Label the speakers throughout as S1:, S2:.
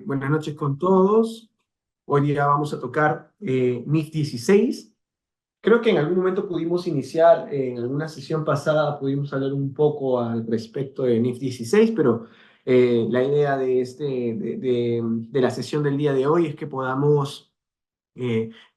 S1: Buenas noches con todos. Hoy día vamos a tocar NIF 16. Creo que en algún momento pudimos iniciar, en alguna sesión pasada pudimos hablar un poco al respecto de NIF 16, pero la idea de la sesión del día de hoy es que podamos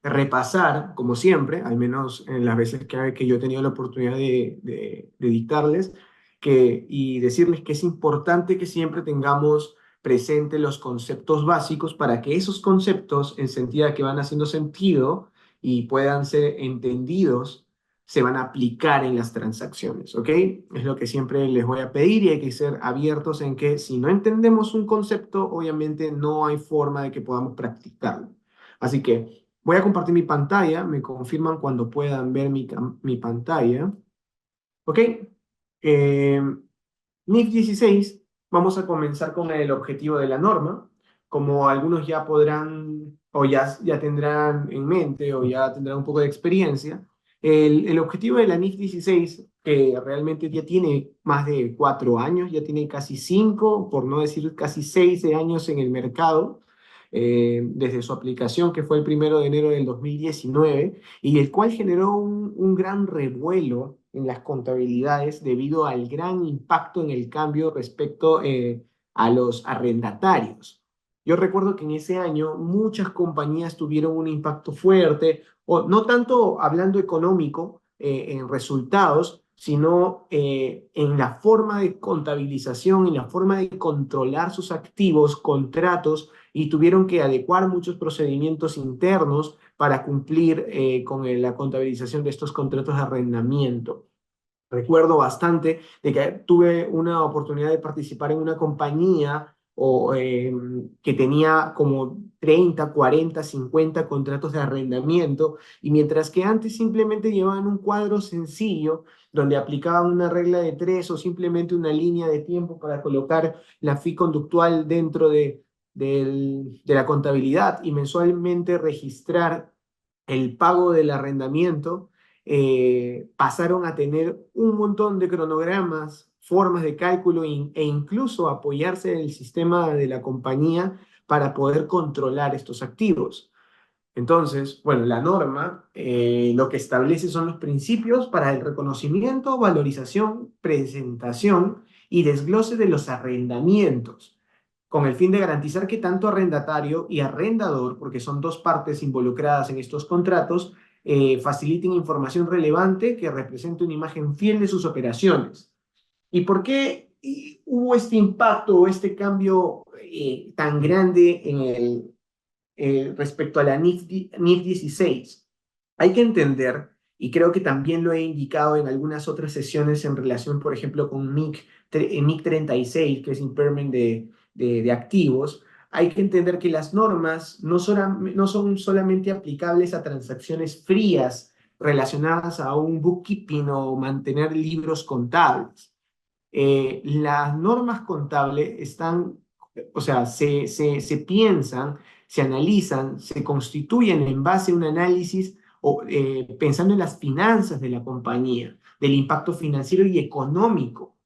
S1: repasar, como siempre, al menos en las veces que yo he tenido la oportunidad de dictarles, y decirles que es importante que siempre tengamos presente los conceptos básicos para que esos conceptos, en sentido de que van haciendo sentido y puedan ser entendidos, se van a aplicar en las transacciones, ¿ok? Es lo que siempre les voy a pedir y hay que ser abiertos en que si no entendemos un concepto, obviamente no hay forma de que podamos practicarlo. Así que voy a compartir mi pantalla, me confirman cuando puedan ver mi pantalla. ¿Ok? Eh, NIF 16, vamos a comenzar con el objetivo de la norma. Como algunos ya podrán o ya tendrán en mente o ya tendrán un poco de experiencia, el objetivo de la NIF 16, que realmente ya tiene más de 4 años, ya tiene casi 5, por no decir casi 6 años en el mercado, desde su aplicación que fue el 1 de enero del 2019 y el cual generó un gran revuelo en las contabilidades debido al gran impacto en el cambio respecto a los arrendatarios. Yo recuerdo que en ese año muchas compañías tuvieron un impacto fuerte, o no tanto hablando económico, en resultados, sino en la forma de contabilización, en la forma de controlar sus activos, contratos, y tuvieron que adecuar muchos procedimientos internos para cumplir con la contabilización de estos contratos de arrendamiento. Recuerdo bastante de que tuve una oportunidad de participar en una compañía que tenía como 30, 40, 50 contratos de arrendamiento y mientras que antes simplemente llevaban un cuadro sencillo donde aplicaban una regla de tres o simplemente una línea de tiempo para colocar la fee conductual dentro de la contabilidad y mensualmente registrar el pago del arrendamiento, pasaron a tener un montón de cronogramas, formas de cálculo e incluso apoyarse en el sistema de la compañía para poder controlar estos activos. Entonces, bueno, la norma lo que establece son los principios para el reconocimiento, valorización, presentación y desglose de los arrendamientos, con el fin de garantizar que tanto arrendatario y arrendador, porque son dos partes involucradas en estos contratos, faciliten información relevante que represente una imagen fiel de sus operaciones. ¿Y por qué hubo este impacto o este cambio tan grande respecto a la NIF 16? Hay que entender, y creo que también lo he indicado en algunas otras sesiones en relación, por ejemplo, con MIC 36, que es Impairment de activos, hay que entender que las normas no son solamente aplicables a transacciones frías relacionadas a un bookkeeping o mantener libros contables. Las normas contables están, o sea, se piensan, se analizan, se constituyen en base a un análisis pensando en las finanzas de la compañía, del impacto financiero y económico.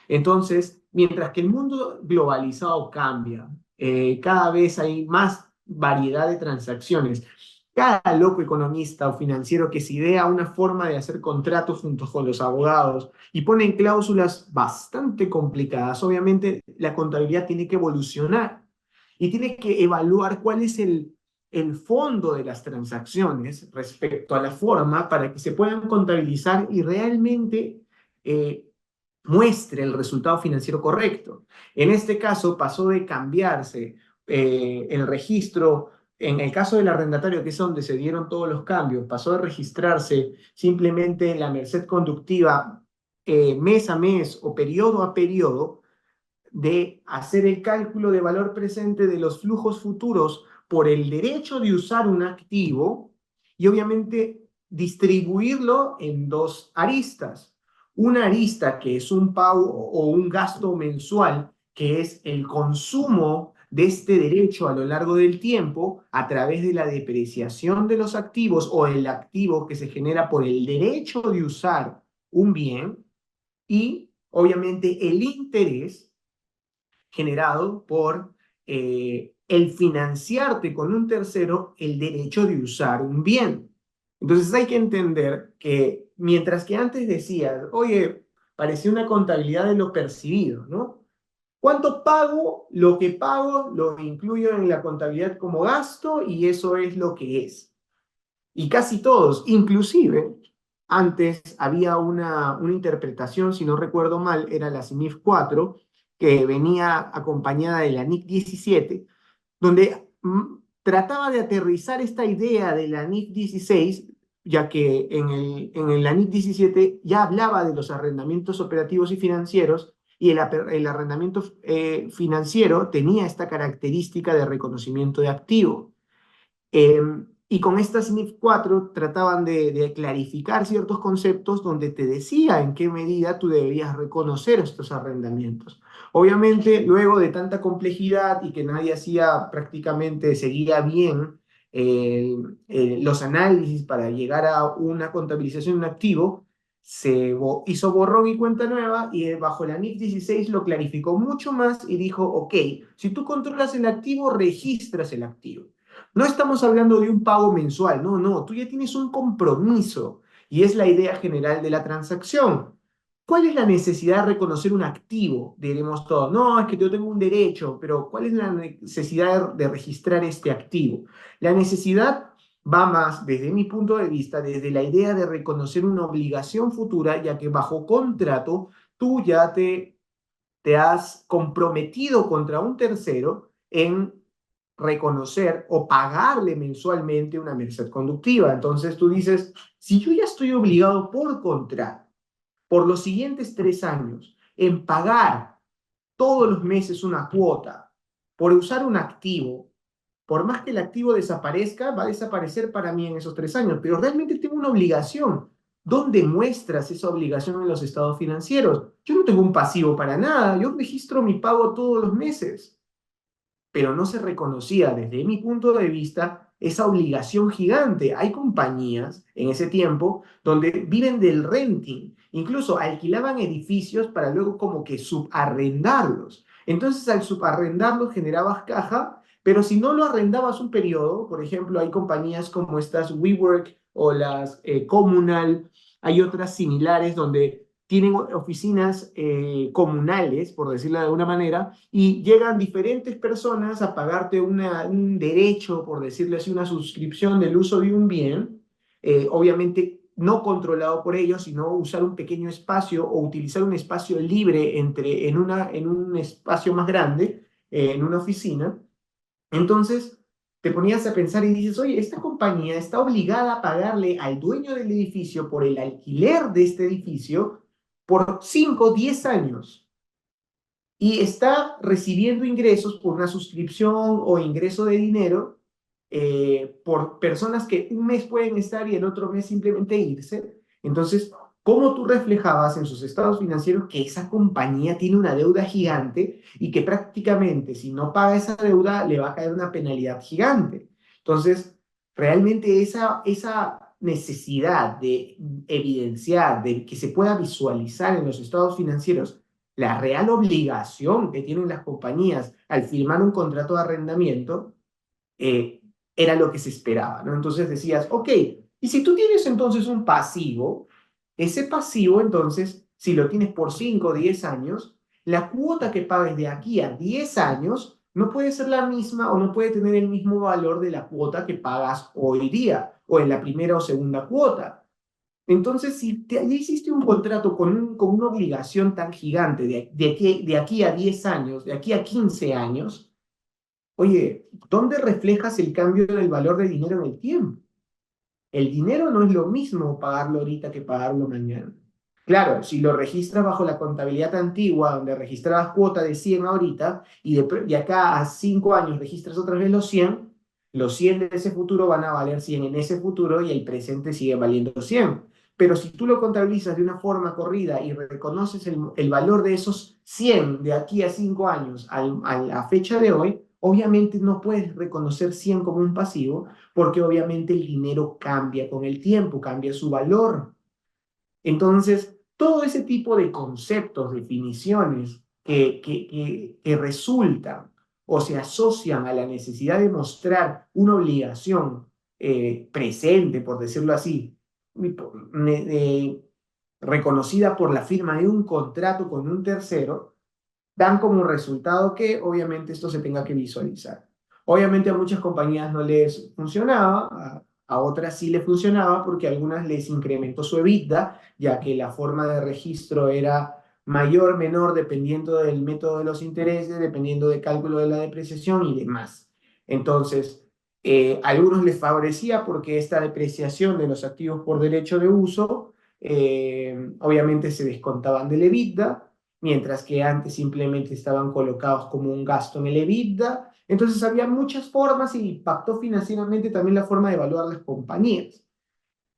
S1: Entonces, mientras que el mundo globalizado cambia, cada vez hay más variedad de transacciones. Cada loco economista o financiero que se idea una forma de hacer contratos junto con los abogados y ponen cláusulas bastante complicadas. Obviamente, la contabilidad tiene que evolucionar y tiene que evaluar cuál es el fondo de las transacciones respecto a la forma para que se puedan contabilizar y realmente muestre el resultado financiero correcto. En este caso, pasó de cambiarse el registro. En el caso del arrendatario, que es donde se dieron todos los cambios, pasó de registrarse simplemente en la merced conductiva mes a mes o periodo a periodo, de hacer el cálculo de valor presente de los flujos futuros por el derecho de usar un activo y obviamente distribuirlo en dos aristas. Una arista que es un pago o un gasto mensual, que es el consumo de este derecho a lo largo del tiempo a través de la depreciación de los activos o el activo que se genera por el derecho de usar un bien y obviamente el interés generado por el financiarte con un tercero el derecho de usar un bien. Entonces hay que entender que mientras que antes decías, oye, parecía una contabilidad de lo percibido, ¿no? ¿Cuánto pago? Lo que pago lo incluyo en la contabilidad como gasto y eso es lo que es. Y casi todos, inclusive, antes había una interpretación, si no recuerdo mal, era la CIMIF 4, que venía acompañada de la NIC 17, donde trataba de aterrizar esta idea de la NIC 16, ya que la NIC 17 ya hablaba de los arrendamientos operativos y financieros, y el arrendamiento financiero tenía esta característica de reconocimiento de activo. Y con esta SNIF 4 trataban de clarificar ciertos conceptos donde te decía en qué medida tú deberías reconocer estos arrendamientos. Obviamente, luego de tanta complejidad y que nadie hacía prácticamente, seguía bien los análisis para llegar a una contabilización de un activo, hizo borrón y cuenta nueva y bajo la NIF 16 lo clarificó mucho más y dijo, ok, si tú controlas el activo, registras el activo. No estamos hablando de un pago mensual, no, no, tú ya tienes un compromiso y es la idea general de la transacción. ¿Cuál es la necesidad de reconocer un activo? Diremos todos, no, es que yo tengo un derecho, pero ¿cuál es la necesidad de registrar este activo? La necesidad va más, desde mi punto de vista, desde la idea de reconocer una obligación futura, ya que bajo contrato tú ya te has comprometido contra un tercero en reconocer o pagarle mensualmente una merced conductiva. Entonces tú dices, si yo ya estoy obligado por contrato, por los siguientes 3 años, en pagar todos los meses una cuota por usar un activo, por más que el activo desaparezca, va a desaparecer para mí en esos 3 años, pero realmente tengo una obligación. ¿Dónde muestras esa obligación en los estados financieros? Yo no tengo un pasivo para nada, yo registro mi pago todos los meses, pero no se reconocía desde mi punto de vista esa obligación gigante. Hay compañías en ese tiempo donde viven del renting, incluso alquilaban edificios para luego como que subarrendarlos. Entonces al subarrendarlos generabas caja, pero si no lo arrendabas un periodo, por ejemplo, hay compañías como estas WeWork o las Comunal, hay otras similares donde tienen oficinas comunales, por decirlo de alguna manera, y llegan diferentes personas a pagarte un derecho, por decirlo así, una suscripción del uso de un bien, obviamente no controlado por ellos, sino usar un pequeño espacio o utilizar un espacio libre en un espacio más grande, en una oficina. Entonces, te ponías a pensar y dices, oye, esta compañía está obligada a pagarle al dueño del edificio por el alquiler de este edificio por 5 o 10 años y está recibiendo ingresos por una suscripción o ingreso de dinero por personas que un mes pueden estar y el otro mes simplemente irse. Entonces, ¿cómo tú reflejabas en sus estados financieros que esa compañía tiene una deuda gigante y que prácticamente si no paga esa deuda le va a caer una penalidad gigante? Entonces, realmente esa necesidad de evidenciar, de que se pueda visualizar en los estados financieros la real obligación que tienen las compañías al firmar un contrato de arrendamiento, eh, era lo que se esperaba, ¿no? Entonces decías, ok, y si tú tienes entonces un pasivo, ese pasivo entonces, si lo tienes por 5 o 10 años, la cuota que pagues de aquí a 10 años no puede ser la misma o no puede tener el mismo valor de la cuota que pagas hoy día o en la primera o segunda cuota. Entonces, si ya hiciste un contrato con una obligación tan gigante de aquí a 10 años, de aquí a 15 años, oye, ¿dónde reflejas el cambio del valor del dinero en el tiempo? El dinero no es lo mismo pagarlo ahorita que pagarlo mañana. Claro, si lo registras bajo la contabilidad antigua, donde registrabas cuota de 100 ahorita, y de acá a 5 años registras otra vez los 100 de ese futuro van a valer 100 en ese futuro y el presente sigue valiendo 100. Pero si tú lo contabilizas de una forma corrida y reconoces el valor de esos 100 de aquí a 5 años a la fecha de hoy, obviamente no puedes reconocer 100 como un pasivo, porque obviamente el dinero cambia con el tiempo, cambia su valor. Entonces, todo ese tipo de conceptos, definiciones que resultan o se asocian a la necesidad de mostrar una obligación presente, por decirlo así, reconocida por la firma de un contrato con un tercero, dan como resultado que obviamente esto se tenga que visualizar. Obviamente a muchas compañías no les funcionaba, a otras sí les funcionaba porque a algunas les incrementó su EBITDA, ya que la forma de registro era mayor, menor, dependiendo del método de los intereses, dependiendo del cálculo de la depreciación y demás. Entonces, a algunos les favorecía porque esta depreciación de los activos por derecho de uso, obviamente se descontaban del EBITDA, mientras que antes simplemente estaban colocados como un gasto en el EBITDA. Entonces había muchas formas y impactó financieramente también la forma de evaluar las compañías.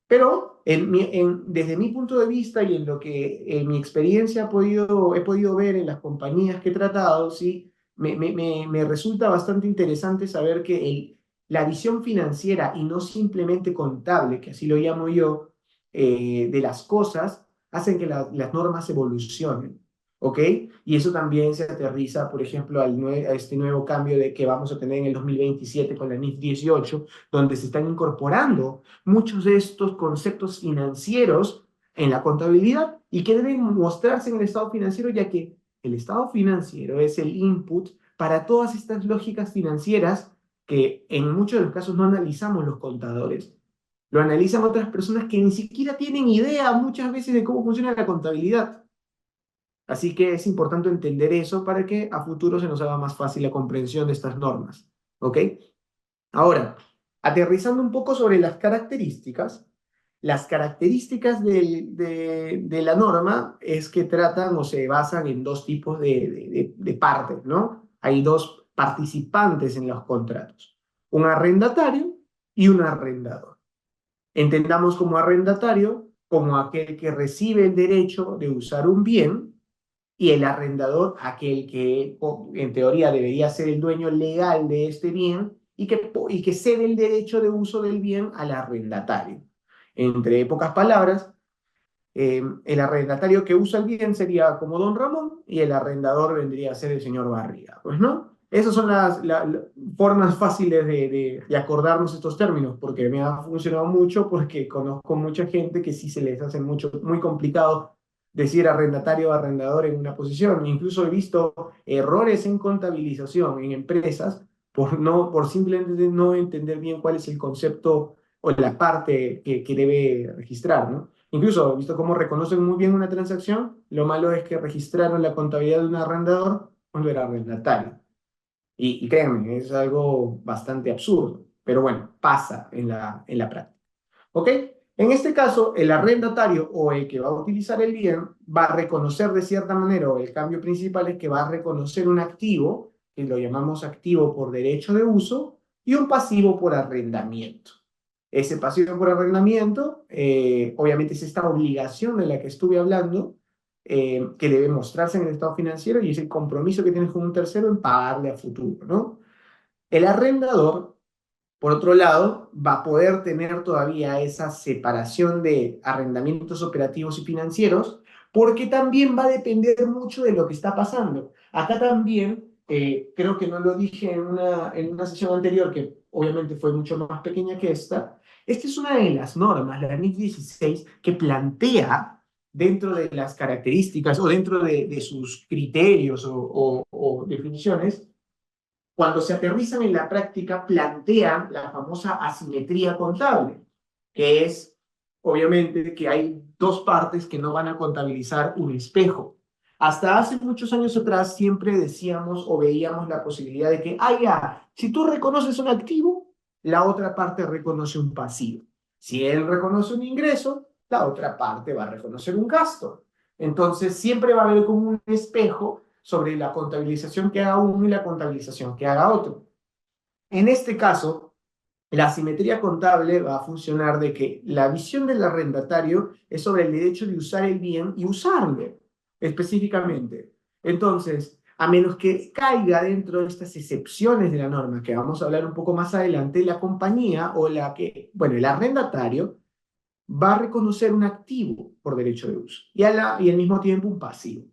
S1: Pero desde mi punto de vista y en lo que en mi experiencia he podido ver en las compañías que he tratado, sí, me resulta bastante interesante saber que la visión financiera y no simplemente contable, que así lo llamo yo, de las cosas, hacen que las normas evolucionen. ¿Ok? Y eso también se aterriza, por ejemplo, a este nuevo cambio de que vamos a tener en el 2027 con la NIF 18, donde se están incorporando muchos de estos conceptos financieros en la contabilidad y que deben mostrarse en el estado financiero, ya que el estado financiero es el input para todas estas lógicas financieras que en muchos de los casos no analizamos los contadores. Lo analizan otras personas que ni siquiera tienen idea muchas veces de cómo funciona la contabilidad. Así que es importante entender eso para que a futuro se nos haga más fácil la comprensión de estas normas. ¿Ok? Ahora, aterrizando un poco sobre las características de la norma es que tratan o se basan en dos tipos de partes, ¿no? Hay dos participantes en los contratos, un arrendatario y un arrendador. Entendamos como arrendatario como aquel que recibe el derecho de usar un bien y el arrendador, aquel que en teoría debería ser el dueño legal de este bien y que cede el derecho de uso del bien al arrendatario. Entre pocas palabras, el arrendatario que usa el bien sería como don Ramón y el arrendador vendría a ser el señor Barriga, pues, ¿no? Esas son las formas fáciles de acordarnos estos términos, porque me ha funcionado mucho, porque conozco mucha gente que sí se les hace muy complicado decir arrendatario o arrendador en una posición. Incluso he visto errores en contabilización en empresas por simplemente no entender bien cuál es el concepto o la parte que debe registrar, ¿no? Incluso, he visto cómo reconocen muy bien una transacción, lo malo es que registraron la contabilidad de un arrendador cuando era arrendatario. Y créanme, es algo bastante absurdo, pero bueno, pasa en la práctica. ¿Ok? En este caso, el arrendatario o el que va a utilizar el bien va a reconocer de cierta manera, o el cambio principal es que va a reconocer un activo, que lo llamamos activo por derecho de uso, y un pasivo por arrendamiento. Ese pasivo por arrendamiento, obviamente es esta obligación de la que estuve hablando, que debe mostrarse en el estado financiero y es el compromiso que tienes con un tercero en pagarle a futuro, ¿no? El arrendador, por otro lado, va a poder tener todavía esa separación de arrendamientos operativos y financieros, porque también va a depender mucho de lo que está pasando. Acá también, creo que no lo dije en una sesión anterior, que obviamente fue mucho más pequeña que esta es una de las normas, la NIC 16, que plantea dentro de las características o dentro de sus criterios o definiciones, cuando se aterrizan en la práctica, plantean la famosa asimetría contable, que es, obviamente, que hay dos partes que no van a contabilizar un espejo. Hasta hace muchos años atrás siempre decíamos o veíamos la posibilidad de que, ya, si tú reconoces un activo, la otra parte reconoce un pasivo. Si él reconoce un ingreso, la otra parte va a reconocer un gasto. Entonces, siempre va a haber como un espejo sobre la contabilización que haga uno y la contabilización que haga otro. En este caso, la simetría contable va a funcionar de que la visión del arrendatario es sobre el derecho de usar el bien y usarlo específicamente. Entonces, a menos que caiga dentro de estas excepciones de la norma, que vamos a hablar un poco más adelante, la compañía o el arrendatario va a reconocer un activo por derecho de uso y al mismo tiempo un pasivo.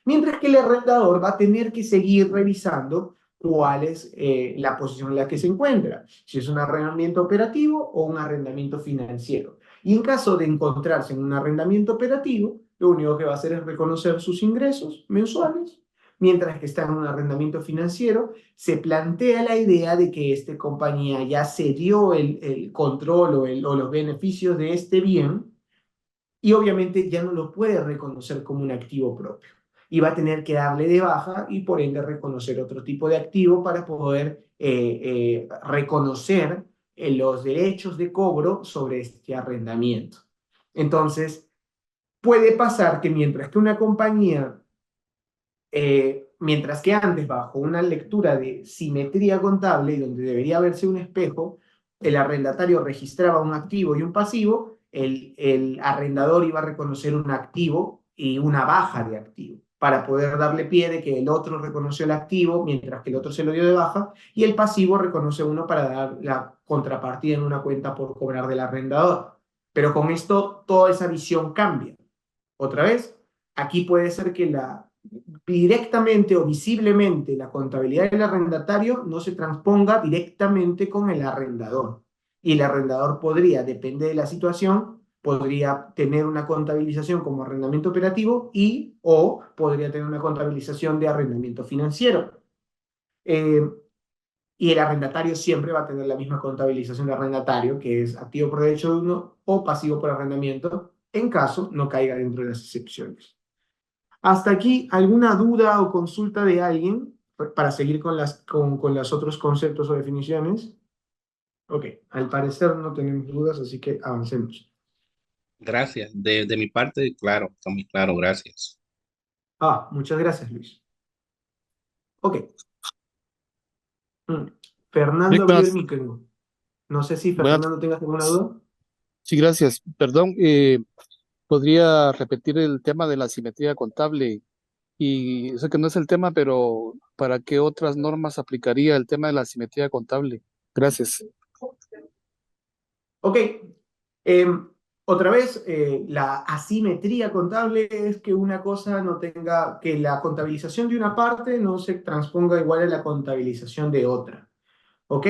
S1: Mientras que el arrendador va a tener que seguir revisando cuál es la posición en la que se encuentra, si es un arrendamiento operativo o un arrendamiento financiero. Y en caso de encontrarse en un arrendamiento operativo, lo único que va a hacer es reconocer sus ingresos mensuales, mientras que está en un arrendamiento financiero, se plantea la idea de que esta compañía ya cedió el control o los beneficios de este bien y obviamente ya no lo puede reconocer como un activo propio. Y va a tener que darle de baja y por ende reconocer otro tipo de activo para poder reconocer los derechos de cobro sobre este arrendamiento. Entonces, puede pasar que mientras que una compañía, mientras que antes bajo una lectura de simetría contable, y donde debería verse un espejo, el arrendatario registraba un activo y un pasivo, el arrendador iba a reconocer un activo y una baja de activo, para poder darle pie de que el otro reconoció el activo, mientras que el otro se lo dio de baja, y el pasivo reconoce uno para dar la contrapartida en una cuenta por cobrar del arrendador. Pero con esto toda esa visión cambia. Otra vez, aquí puede ser que directamente o visiblemente la contabilidad del arrendatario no se transponga directamente con el arrendador. Y el arrendador podría, depende de la situación, podría tener una contabilización como arrendamiento operativo y o podría tener una contabilización de arrendamiento financiero. Eh, y el arrendatario siempre va a tener la misma contabilización de arrendatario, que es activo por derecho de uno o pasivo por arrendamiento, en caso no caiga dentro de las excepciones. Hasta aquí, ¿alguna duda o consulta de alguien para seguir con los otros conceptos o definiciones? Ok, al parecer no tenemos dudas, así que avancemos.
S2: Gracias. De mi parte, claro, está muy claro, gracias.
S1: Muchas gracias, Luis. Ok. Mm. Fernando
S3: Bien,
S1: abrió el micro. No sé si
S3: buenas,
S1: Fernando tengas alguna duda.
S3: sí, gracias. Perdón, ¿podría repetir el tema de la simetría contable? Y sé que no es el tema, pero ¿para qué otras normas aplicaría el tema de la simetría contable? Gracias.
S1: Ok. Em, Otra vez, la asimetría contable es que una cosa no tenga, que la contabilización de una parte no se transponga igual a la contabilización de otra. ¿Ok?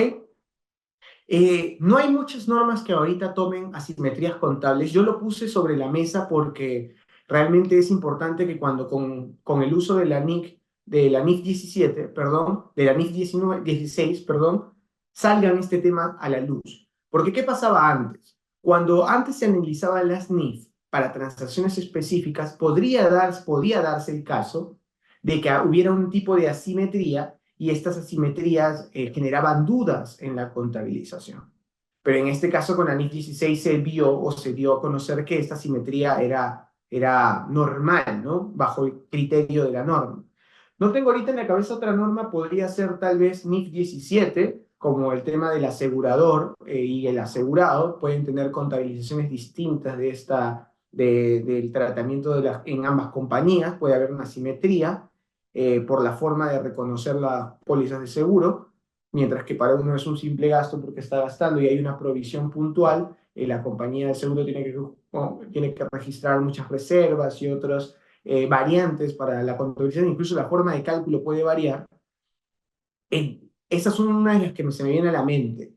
S1: No hay muchas normas que ahorita tomen asimetrías contables. Yo lo puse sobre la mesa porque realmente es importante que cuando con el uso de la NIF 17, perdón, de la NIF 19, 16, perdón, salgan este tema a la luz. Porque ¿qué pasaba antes? Cuando antes se analizaban las NIF para transacciones específicas, podía darse el caso de que hubiera un tipo de asimetría y estas asimetrías generaban dudas en la contabilización. Pero en este caso con ANIF 16 se vio o se dio a conocer que esta asimetría era normal, ¿no? Bajo el criterio de la norma. No tengo ahorita en la cabeza otra norma, podría ser tal vez NIF 17, como el tema del asegurador y el asegurado, pueden tener contabilizaciones distintas del tratamiento en ambas compañías, puede haber una asimetría por la forma de reconocer las pólizas de seguro, mientras que para uno es un simple gasto porque está gastando y hay una provisión puntual, la compañía de seguro tiene que registrar muchas reservas y otras variantes para la contabilización, incluso la forma de cálculo puede variar. Esas son unas de las que se me vienen a la mente.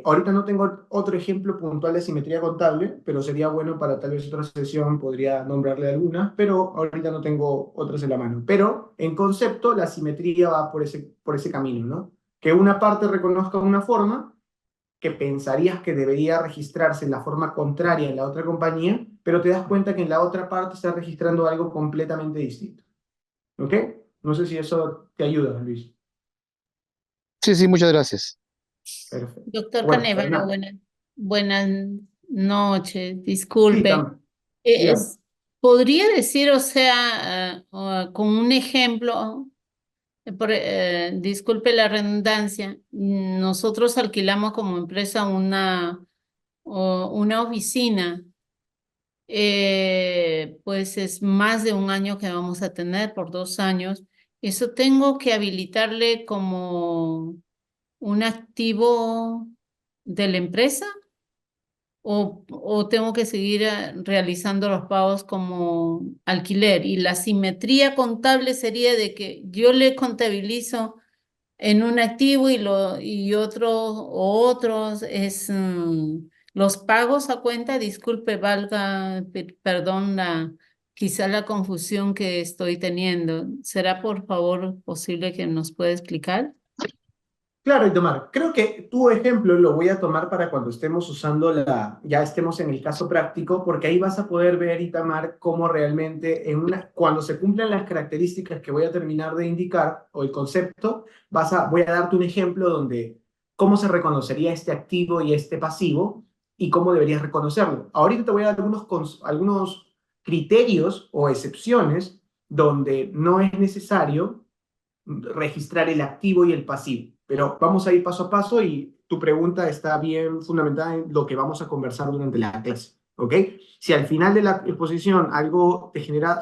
S1: Ahorita no tengo otro ejemplo puntual de simetría contable, pero sería bueno para tal vez otra sesión, podría nombrarle algunas, pero ahorita no tengo otras en la mano. Pero en concepto, la simetría va por ese camino, ¿no? Que una parte reconozca una forma que pensarías que debería registrarse en la forma contraria en la otra compañía, pero te das cuenta que en la otra parte está registrando algo completamente distinto. ¿Ok? No sé si eso te ayuda, Luis.
S3: Sí, sí, muchas gracias.
S1: Perfecto.
S4: Doctor
S1: Bueno,
S4: Canevaro,
S1: Fernando.
S4: buenas noches,
S1: Sí,
S4: disculpe.
S1: dígame.
S4: ¿Podría decir, o sea, con un ejemplo, disculpe la redundancia, nosotros alquilamos como empresa una oficina, pues es más de un año que vamos a tener, por 2 años. ¿Eso tengo que habilitarle como un activo de la empresa o tengo que seguir realizando los pagos como alquiler? Y la simetría contable sería de que yo le contabilizo en un activo y otros es los pagos a cuenta, disculpe, perdón, quizá la confusión que estoy teniendo. ¿Será por favor posible que nos pueda explicar?
S1: Claro, Itamar, creo que tu ejemplo lo voy a tomar para cuando estemos usando ya estemos en el caso práctico, porque ahí vas a poder ver, Itamar, cómo realmente cuando se cumplan las características que voy a terminar de indicar, o el concepto, voy a darte un ejemplo donde cómo se reconocería este activo y este pasivo y cómo deberías reconocerlo. Ahorita te voy a dar algunos criterios o excepciones donde no es necesario registrar el activo y el pasivo. Pero vamos a ir paso a paso y tu pregunta está bien fundamentada en lo que vamos a conversar durante la clase, ¿ok? Si al final de la exposición algo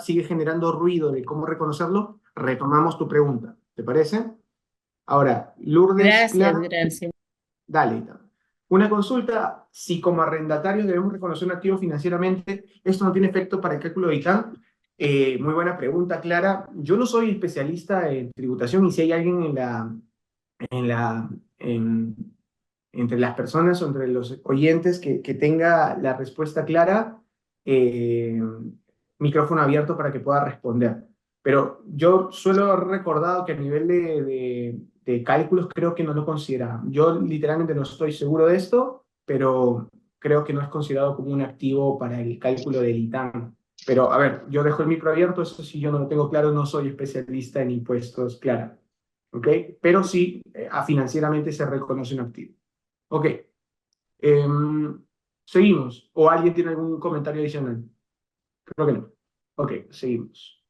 S1: sigue generando ruido de cómo reconocerlo, retomamos tu pregunta, ¿te parece? Ahora, Lourdes,
S4: Gracias,
S1: Clara,
S4: gracias.
S1: dale. Ita. Una consulta, si como arrendatarios debemos reconocer un activo financieramente, ¿esto no tiene efecto para el cálculo de ITAM? Muy buena pregunta, Clara. Yo no soy especialista en tributación y si hay alguien en la, en- entre las personas o entre los oyentes que tenga la respuesta clara, eh, micrófono abierto para que pueda responder. Pero yo suelo haber recordado que a nivel de cálculos creo que no lo considera. Yo literalmente no estoy seguro de esto, pero creo que no es considerado como un activo para el cálculo del ITAM. Pero a ver, yo dejo el micro abierto, eso sí yo no lo tengo claro, no soy especialista en impuestos, Clara. ¿Ok? Pero sí, financieramente se reconoce un activo. Ok. Seguimos. ¿O alguien tiene algún comentario adicional? Creo que no. Ok, seguimos.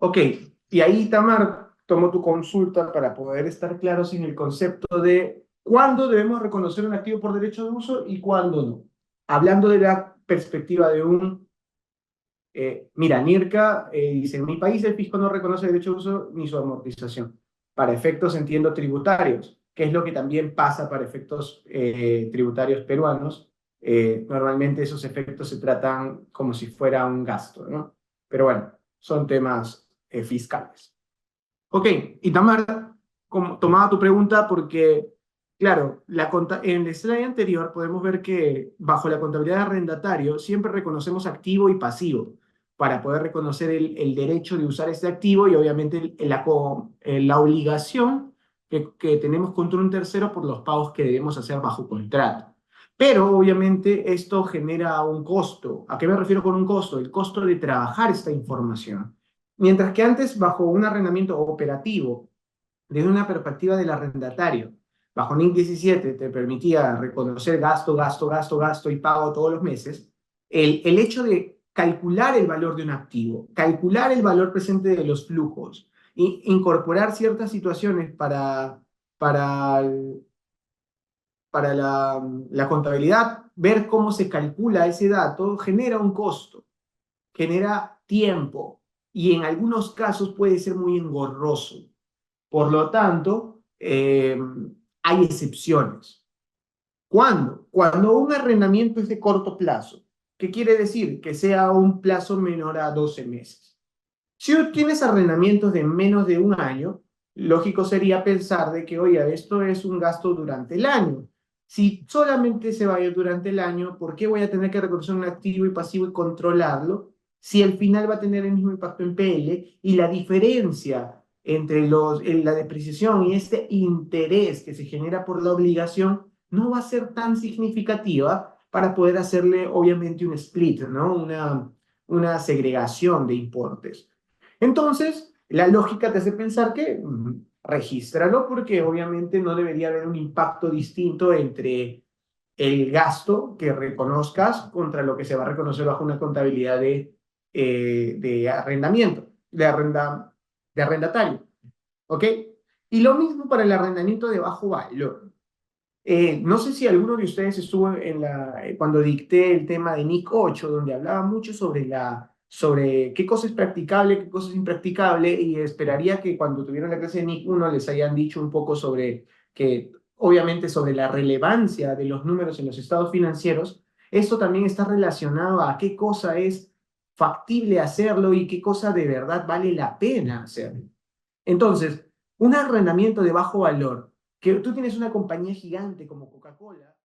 S1: Ok, y ahí, Tamar, tomo tu consulta para poder estar claros en el concepto de cuándo debemos reconocer un activo por derecho de uso y cuándo no. Hablando de la perspectiva de mira, Nirka dice, en mi país el fisco no reconoce derecho de uso ni su amortización. Para efectos, entiendo, tributarios, que es lo que también pasa para efectos tributarios peruanos. Normalmente esos efectos se tratan como si fuera un gasto, ¿no? Pero bueno, son temas fiscales. Ok, Itamar, tomaba tu pregunta porque, claro, en el slide anterior podemos ver que bajo la contabilidad de arrendatario siempre reconocemos activo y pasivo para poder reconocer el derecho de usar este activo y obviamente la obligación que tenemos contra un tercero por los pagos que debemos hacer bajo contrato. Pero obviamente esto genera un costo. ¿A qué me refiero con un costo? El costo de trabajar esta información. Mientras que antes, bajo un arrendamiento operativo, desde una perspectiva del arrendatario, bajo NIC 17 te permitía reconocer gasto, gasto, gasto, gasto y pago todos los meses, el hecho de calcular el valor de un activo, calcular el valor presente de los flujos, incorporar ciertas situaciones para, para la contabilidad, ver cómo se calcula ese dato, genera un costo, genera tiempo y en algunos casos puede ser muy engorroso. Por lo tanto, hay excepciones. ¿Cuándo? Cuando un arrendamiento es de corto plazo. ¿Qué quiere decir? Que sea un plazo menor a 12 meses. Si tienes arrendamientos de menos de un año, lógico sería pensar de que, oye, esto es un gasto durante el año. Si solamente se va a ir durante el año, ¿por qué voy a tener que reconocer un activo y pasivo y controlarlo? Si al final va a tener el mismo impacto en PL y la diferencia entre la depreciación y este interés que se genera por la obligación no va a ser tan significativa para poder hacerle, obviamente, un split, ¿no? Una segregación de importes. Entonces, la lógica te hace pensar que regístralo porque obviamente no debería haber un impacto distinto entre el gasto que reconozcas contra lo que se va a reconocer bajo una contabilidad de arrendamiento, de arrendatario. ¿Ok? Y lo mismo para el arrendamiento de bajo valor. No sé si alguno de ustedes estuvo cuando dicté el tema de NIC 8, donde hablaba mucho sobre qué cosa es practicable, qué cosa es impracticable, y esperaría que cuando tuvieron la clase de NIC 1 les hayan dicho un poco obviamente sobre la relevancia de los números en los estados financieros. Esto también está relacionado a qué cosa es factible hacerlo y qué cosa de verdad vale la pena hacerlo. Entonces, un arrendamiento de bajo valor, que tú tienes una compañía gigante como Coca-Cola.